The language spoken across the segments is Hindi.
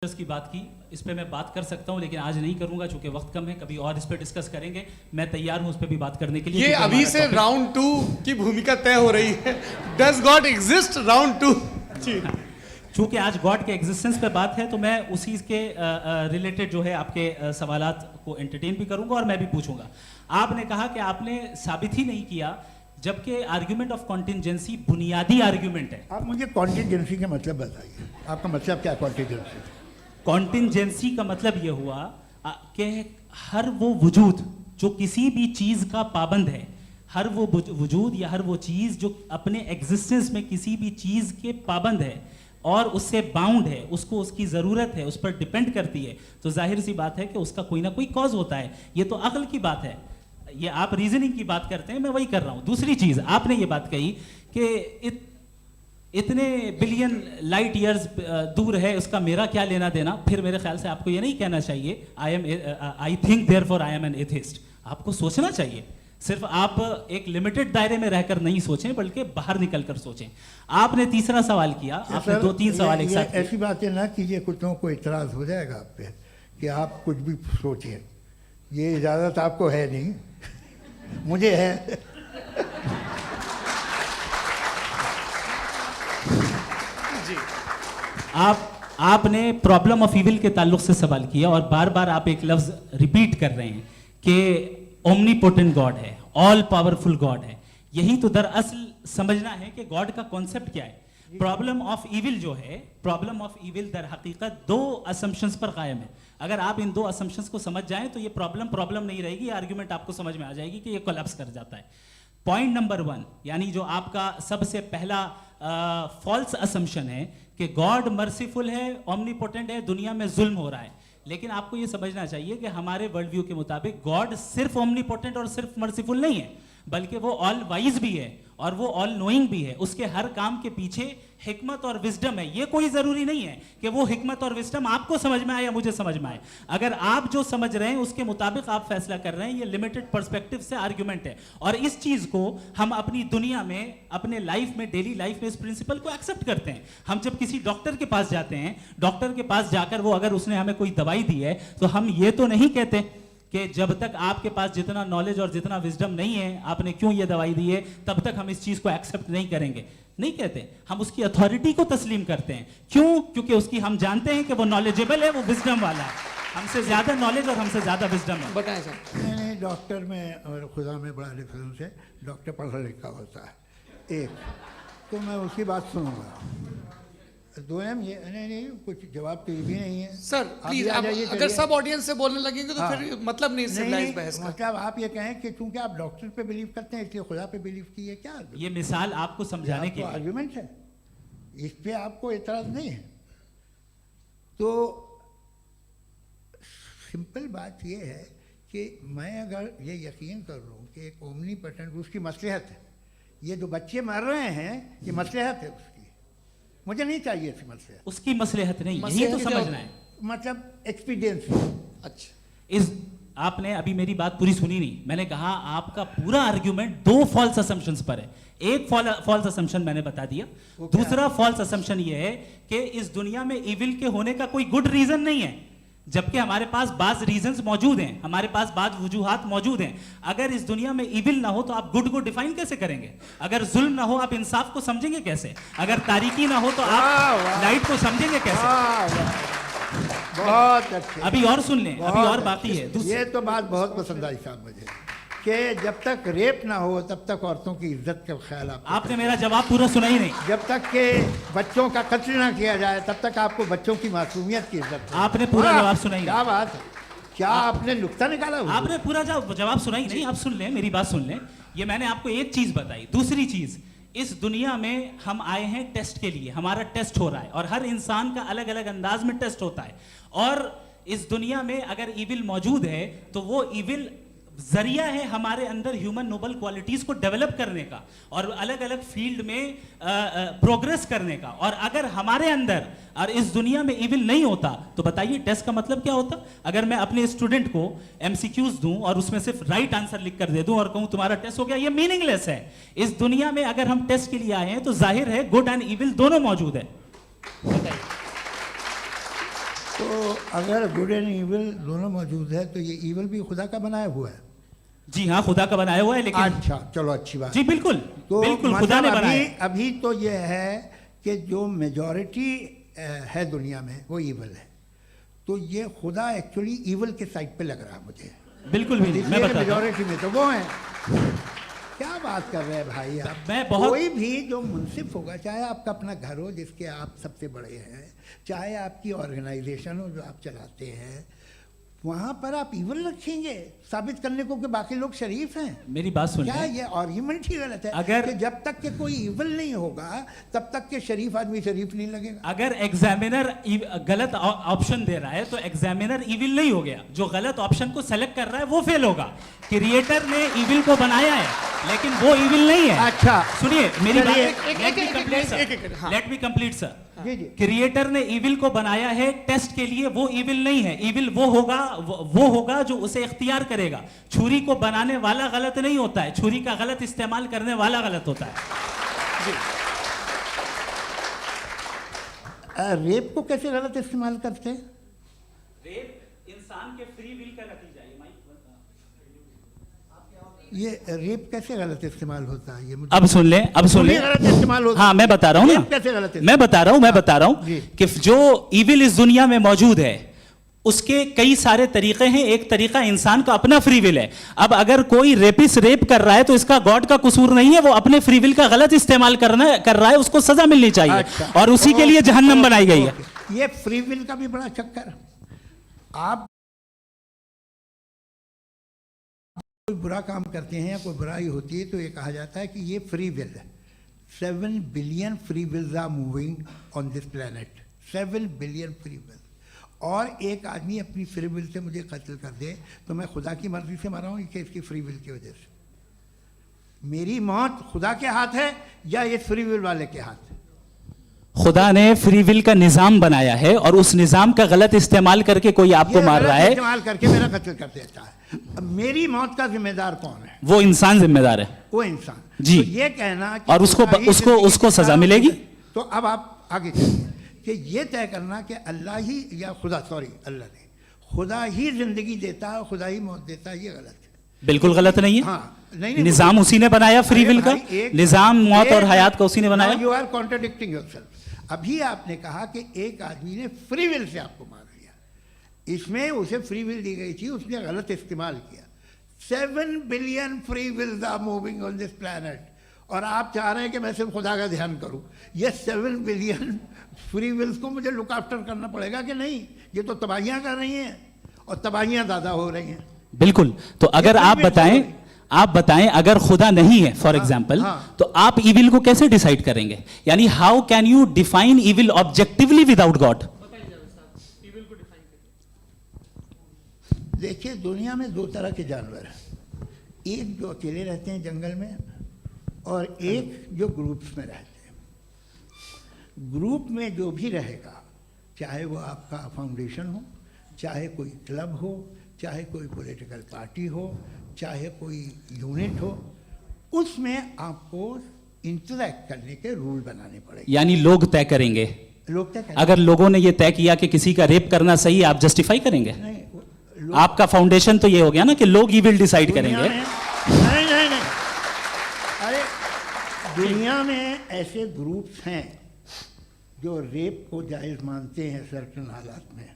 की बात की, इस पे मैं बात कर सकता हूं लेकिन आज नहीं करूंगा चूंकि वक्त कम है, कभी और इस पे डिस्कस करेंगे। मैं तैयार हूं उस पे भी बात करने के लिए। ये अभी से राउंड 2 की भूमिका तय हो रही है। Does God exist round 2। जी, चूंकि आज गॉड के एग्जिस्टेंस पे बात है तो मैं उसी के रिलेटेड जो है आपके सवालात को एंटरटेन भी करूंगा और मैं भी पूछूंगा। आपने कहा कि आपने साबित ही नहीं किया, जबकि आर्ग्यूमेंट ऑफ कॉन्टिंजेंसी बुनियादी आर्ग्यूमेंट है। आप मुझे कॉन्टिंजेंसी का मतलब बताइए, आपका मतलब क्या है कॉन्टिंजेंसी? कॉन्टिंजेंसी का मतलब यह हुआ कि हर वो वजूद जो किसी भी चीज का पाबंद है, हर वो वजूद या हर वो चीज जो अपने एग्जिस्टेंस में किसी भी चीज के पाबंद है और उससे बाउंड है, उसको उसकी ज़रूरत है, उस पर डिपेंड करती है, तो जाहिर सी बात है कि उसका कोई ना कोई कॉज होता है। ये तो अक्ल की बात है। ये आप रीजनिंग की बात करते हैं, मैं वही कर रहा हूं। दूसरी चीज आपने ये बात कही कि इतने बिलियन लाइट ईयर्स दूर है, उसका मेरा क्या लेना देना। फिर मेरे ख्याल से आपको ये नहीं कहना चाहिए I think therefore I am an atheist. आपको सोचना चाहिए। सिर्फ आप एक लिमिटेड दायरे में रहकर नहीं सोचें, बल्कि बाहर निकलकर सोचें। आपने तीसरा सवाल किया, आपने 2-3 सवाल एक साथ। ऐसी बातें ना कीजिए, कुछ लोगों को इतराज हो जाएगा आप पे कि आप कुछ भी सोचिए। ये इजाजत आपको है नहीं, मुझे है। आपने प्रॉब्लम ऑफ इविल के ताल्लुक से सवाल किया और बार बार आप एक लफ्ज रिपीट कर रहे हैं कि ओमनीपोटेंट गॉड है, ऑल पावरफुल गॉड है। यही तो दरअसल समझना है कि गॉड का कॉन्सेप्ट क्या है। प्रॉब्लम ऑफ इविल जो है, प्रॉब्लम ऑफ इविल दर हकीकत 2 असम्पशंस पर कायम है। अगर आप इन 2 असम्पशंस को समझ जाएं तो ये प्रॉब्लम नहीं रहेगी, आर्ग्यूमेंट आपको समझ में आ जाएगी कि ये कोलैप्स कर जाता है। पॉइंट नंबर 1, यानी जो आपका सबसे पहला फॉल्स असम्पशन है कि गॉड मर्सीफुल है, ओमनीपोटेंट है, दुनिया में जुल्म हो रहा है। लेकिन आपको ये समझना चाहिए कि हमारे वर्ल्ड व्यू के मुताबिक गॉड सिर्फ ओमनीपोटेंट और सिर्फ मर्सीफुल नहीं है, बल्कि वो ऑल वाइज भी है और वो ऑल नोइंग भी है। उसके हर काम के पीछे हिकमत और विजडम है। ये कोई जरूरी नहीं है कि वो हिकमत और विजडम आपको समझ में आए या मुझे समझ में आए। अगर आप जो समझ रहे हैं उसके मुताबिक आप फैसला कर रहे हैं, ये लिमिटेड पर्सपेक्टिव से आर्ग्यूमेंट है। और इस चीज को हम अपनी दुनिया में, अपने लाइफ में, डेली लाइफ में इस प्रिंसिपल को एक्सेप्ट करते हैं। हम जब किसी डॉक्टर के पास जाते हैं, डॉक्टर के पास जाकर वो अगर उसने हमें कोई दवाई दी है तो हम ये तो नहीं कहते कि जब तक आपके पास जितना नॉलेज और जितना विजडम नहीं है, आपने क्यों ये दवाई दी है, तब तक हम इस चीज को एक्सेप्ट नहीं करेंगे। नहीं कहते, हम उसकी अथॉरिटी को तस्लीम करते हैं। क्यों? क्योंकि उसकी हम जानते हैं कि वो नॉलेजेबल है, वो विजडम वाला है, हमसे ज्यादा नॉलेज और हमसे ज्यादा विजडम है। बताएं सर। नहीं, डॉक्टर में और खुदा में बड़ा डिफरेंस है। डॉक्टर पढ़ा लिखा होता है, एक तो मैं उसकी बात सुनूंगा। 2 ये नहीं, कुछ जवाब तो ये भी नहीं है। सर प्लीज, आप अगर सब ऑडियंस से बोलने लगेंगे तो फिर मतलब नहीं सिविलाइज्ड बहस का। मतलब आप ये कहें कि चूंकि आप डॉक्टर पे बिलीव करते हैं इसलिए खुदा पे बिलीव किए, क्या ये मिसाल आपको समझाने के लिए आर्गुमेंट है, इस पे आपको एतराज नहीं है। तो सिंपल बात ये है कि मैं अगर ये यकीन कर लूँ कि एक ओमनीपोटेंट, उसकी मसलहत है, ये जो बच्चे मर रहे हैं ये मसलहत है उसकी, मुझे नहीं चाहिए थी मसलहत। उसकी मसलहत नहीं, यही तो समझना है। मतलब एक्सपीरियंस। अच्छा, इस आपने अभी मेरी बात पूरी सुनी नहीं। मैंने कहा आपका पूरा आर्ग्यूमेंट 2 फॉल्स असम्पशंस पर है। एक फॉल्स असम्पशन मैंने बता दिया, दूसरा फॉल्स असम्पशन ये है कि इस दुनिया में इविल के होने का कोई गुड रीजन नहीं है, जबकि हमारे पास बाज रीजंस मौजूद हैं, हमारे पास बाज वजूहात मौजूद हैं। अगर इस दुनिया में इविल ना हो तो आप गुड को डिफाइन कैसे करेंगे? अगर जुल्म ना हो आप इंसाफ को समझेंगे कैसे? अगर तारीकी ना हो तो आप लाइट को समझेंगे कैसे? बहुत अच्छे। अभी और सुन लें, अभी और बाकी है। ये तो बात बहुत पसंद आई साहब मुझे कि जब तक रेप ना हो तब तक औरतों की इज्जत का ख्याल आपने मेरा जवाब पूरा सुना ही नहीं। जब तक के बच्चों का कत्ल ना किया जाए तब तक आपको बच्चों की मासूमियत की इज्जत। आपने पूरा जवाब सुना ही नहीं। क्या बात है, क्या आपने नुक्ता निकाला? आपने पूरा जवाब सुना ही नहीं। आप सुन लें, मेरी बात सुन लें। ये मैंने आपको एक चीज बताई। दूसरी चीज, इस दुनिया में हम आए हैं टेस्ट के लिए, हमारा टेस्ट हो रहा है और हर इंसान का अलग अलग अंदाज में टेस्ट होता है। और इस दुनिया में अगर इविल मौजूद है तो वो इविल जरिया है हमारे अंदर ह्यूमन नोबल क्वालिटीज को डेवलप करने का और अलग अलग फील्ड में प्रोग्रेस करने का। और अगर हमारे अंदर और इस दुनिया में इविल नहीं होता तो बताइए टेस्ट का मतलब क्या होता? अगर मैं अपने स्टूडेंट को एमसीक्यूज दूं और उसमें सिर्फ राइट आंसर लिख कर दे दूं और कहूं तुम्हारा टेस्ट हो गया, ये मीनिंगलेस है। इस दुनिया में अगर हम टेस्ट के लिए आए हैं तो जाहिर है गुड एंड इविल दोनों मौजूद है। बताइए। तो अगर गुड एंड ईविल दोनों मौजूद है तो ये ईविल भी खुदा का बनाया हुआ है। जी हाँ, खुदा का बनाया हुआ है, लेकिन अच्छा, चलो अच्छी बात। जी बिल्कुल, तो बिल्कुल खुदा ने मतलब बनाया है। अभी तो ये है कि जो मेजॉरिटी है दुनिया में वो ईविल है, तो ये खुदा एक्चुअली ईविल के साइड पे लग रहा है मुझे। बिल्कुल भी नहीं, मैं बताता हूं। मेजॉरिटी में तो वो है। क्या बात कर रहे हैं भाई आप। मैं बहुत कोई भी जो मुंसिफ होगा, चाहे आपका अपना घर हो जिसके आप सबसे बड़े हैं, चाहे आपकी ऑर्गेनाइजेशन हो जो आप चलाते हैं, वहाँ पर आप ईविल रखेंगे साबित करने को कि बाकी लोग शरीफ हैं। मेरी बात सुनिए। क्या ये आर्ग्यूमेंट ही गलत है? अगर कि जब तक के कोई ईविल नहीं होगा तब तक के शरीफ आदमी शरीफ नहीं लगेगा। अगर एग्जामिनर गलत ऑप्शन दे रहा है तो एग्जामिनर ईविल नहीं हो गया, जो गलत ऑप्शन को सेलेक्ट कर रहा है वो फेल होगा। क्रिएटर ने ईविल को बनाया है लेकिन वो ईविल नहीं है। अच्छा सुनिए मेरी बात, चलिए, लेट मी कंप्लीट सर। जी जी। क्रिएटर ने ईविल को बनाया है टेस्ट के लिए, वो ईविल नहीं है। ईविल वो होगा जो उसे इख्तियार करेगा। छुरी को बनाने वाला गलत नहीं होता है, छुरी का गलत इस्तेमाल करने वाला गलत होता है। रेप को कैसे गलत इस्तेमाल करते हैं? रेप इंसान के फ्री विल का नतीजा है। ये रेप कैसे गलत इस्तेमाल होता है? ये मुझे अब सुन ले, अब सुन ले। गलत इस्तेमाल होता हाँ मैं बता रहा हूँ ना, कैसे गलत इस्तेमाल? मैं बता रहा हूँ जी। कि जो ईविल इस दुनिया में मौजूद है उसके कई सारे तरीके हैं। एक तरीका इंसान का अपना फ्री विल है। अब अगर कोई रेपिस्ट रेप कर रहा है तो इसका गॉड का कसूर नहीं है, वो अपने फ्री विल का गलत इस्तेमाल कर रहा है, उसको सजा मिलनी चाहिए। अच्छा। और उसी के लिए जहन्नम बनाई गई है। ये फ्री विल का भी बड़ा चक्कर। आप कोई बुरा काम करते हैं या कोई बुराई होती है तो ये कहा जाता है कि ये फ्री विल है। 7 billion free wills are moving on this planet. 7 billion free will. और एक आदमी अपनी फ्री विल से मुझे कत्ल कर दे तो मैं खुदा की मर्जी से मरा हूँ कि इसकी फ्री विल की वजह से? मेरी मौत खुदा के हाथ है या ये फ्री विल वाले के हाथ है? खुदा ने फ्री विल का निजाम बनाया है और उस निजाम का गलत इस्तेमाल करके कोई आपको मार रहा है, इस्तेमाल करके मेरा कत्ल कर देता है। अब मेरी मौत का जिम्मेदार कौन है? वो इंसान जिम्मेदार है। वो इंसान। जी। तो ये कहना कि और उसको सजा मिलेगी। तो अब आप आगे चलिए कि ये तय करना कि अल्लाह ही या खुदा, सॉरी अल्लाह ने, खुदा ही जिंदगी देता है, खुदा ही मौत देता है, ये गलत है। बिल्कुल गलत नहीं है। हाँ, नहीं, निजाम उसी ने बनाया फ्री विल का। निजाम मौत और हयात का उसी ने बनाया। You are contradicting yourself. अभी आपने कहा कि एक आदमी ने फ्री विल से आपको मार दिया, इसमें उसे फ्री विल दी गई थी, उसने गलत इस्तेमाल किया। 7 billion free wills are moving on this planet और आप चाह रहे हैं कि मैं सिर्फ खुदा का ध्यान करूं। ये 7 बिलियन फ्री विल्स को मुझे लुक आफ्टर करना पड़ेगा कि नहीं? ये तो तबाहियां कर रही हैं और तबाहियां ज़्यादा हो रही हैं। बिल्कुल। तो अगर आप बताएं अगर खुदा नहीं है फॉर एग्जाम्पल, तो आप इविल को कैसे डिसाइड करेंगे? यानी how can you define evil objectively without God? देखिए, दुनिया में 2 तरह के जानवर हैं। एक जो अकेले रहते हैं जंगल में और एक जो ग्रुप्स में रहते हैं। ग्रुप में जो भी रहेगा, चाहे वो आपका फाउंडेशन हो, चाहे कोई क्लब हो, चाहे कोई पॉलिटिकल पार्टी हो, चाहे कोई यूनिट हो, उसमें आपको इंटरैक्ट करने के रूल बनाने पड़ेंगे। यानी लोग तय करेंगे। लोग तय करेंगे। अगर लोगों ने ये तय किया कि किसी का रेप करना सही है, आप जस्टिफाई करेंगे? नहीं, आपका फाउंडेशन तो ये हो गया ना कि लोग ही विल डिसाइड करेंगे। नहीं, अरे दुनिया में ऐसे ग्रुप्स हैं जो रेप को जायज़ मानते हैं सर्टेन हालात में।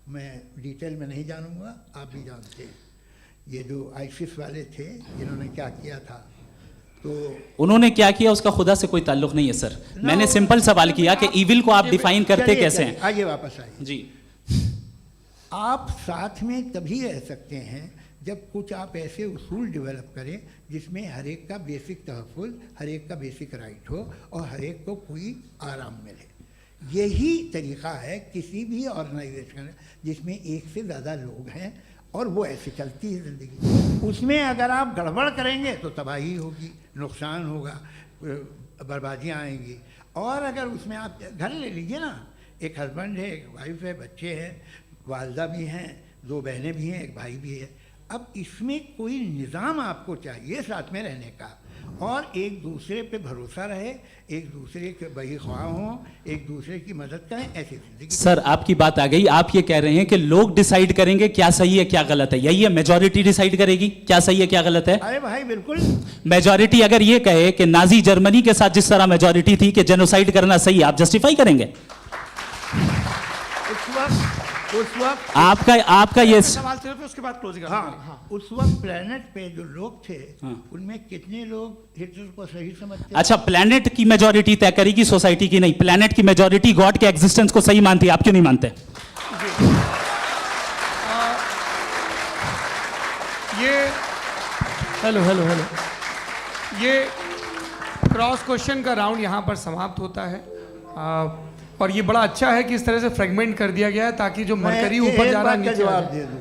मैं डिटेल में नहीं जानूंगा, आप भी जानते हैं। ये जो आईसिस वाले थे, इन्होंने क्या किया था, तो उन्होंने क्या किया उसका खुदा से कोई ताल्लुक नहीं है सर। मैंने सिंपल सवाल किया कि इविल को आप डिफाइन करते कैसे हैं? आइए वापस आइए जी। आप साथ में तभी रह सकते हैं जब कुछ आप ऐसे उसूल डेवलप करें जिसमें हर एक का बेसिक तहफ़्फ़ुज़, हर एक का बेसिक राइट हो और हर एक को कोई आराम मिले। यही तरीक़ा है किसी भी ऑर्गेनाइजेशन जिसमें एक से ज़्यादा लोग हैं और वो ऐसे चलती है ज़िंदगी। उसमें अगर आप गड़बड़ करेंगे तो तबाही होगी, नुकसान होगा, बर्बादियाँ आएंगी। और अगर उसमें आप घर ले लीजिए ना, एक हस्बैंड है, एक वाइफ है, बच्चे हैं, वालदा भी हैं, 2 बहनें भी हैं, एक भाई भी है। अब इसमें कोई निज़ाम आपको चाहिए साथ में रहने का और एक दूसरे पे भरोसा रहे, एक दूसरे के बहीख्वाह हों, एक दूसरे की मदद करें, ऐसी जिंदगी। सर आपकी बात आ गई, आप ये कह रहे हैं कि लोग डिसाइड करेंगे क्या सही है क्या गलत है, यही है मेजॉरिटी डिसाइड करेगी क्या सही है क्या गलत है? अरे भाई बिल्कुल। मेजॉरिटी अगर ये कहे कि नाजी जर्मनी के साथ जिस तरह मेजॉरिटी थी कि जेनोसाइड करना सही है, आप जस्टिफाई करेंगे? उस वक्त आपका ये सवाल सिर्फ है, उसके बाद क्लोजिंग। हाँ, उस वक्त प्लेनेट पे जो लोग थे, हाँ। उनमें कितने लोग हिटलर को सही समझते? अच्छा, प्लेनेट की मेजॉरिटी तय करेगी सोसाइटी की नहीं, प्लेनेट की मेजॉरिटी गॉड के एग्जिस्टेंस को सही मानती है, आप क्यों नहीं मानते? ये हेलो हेलो हेलो। ये क्रॉस क्वेश्चन का राउंड यहाँ पर समाप्त होता है। और ये बड़ा अच्छा है कि इस तरह से फ्रेगमेंट कर दिया गया है ताकि जो मरकरी ऊपर जा रहा है नीचे आ जाए। जवाब दे दूं।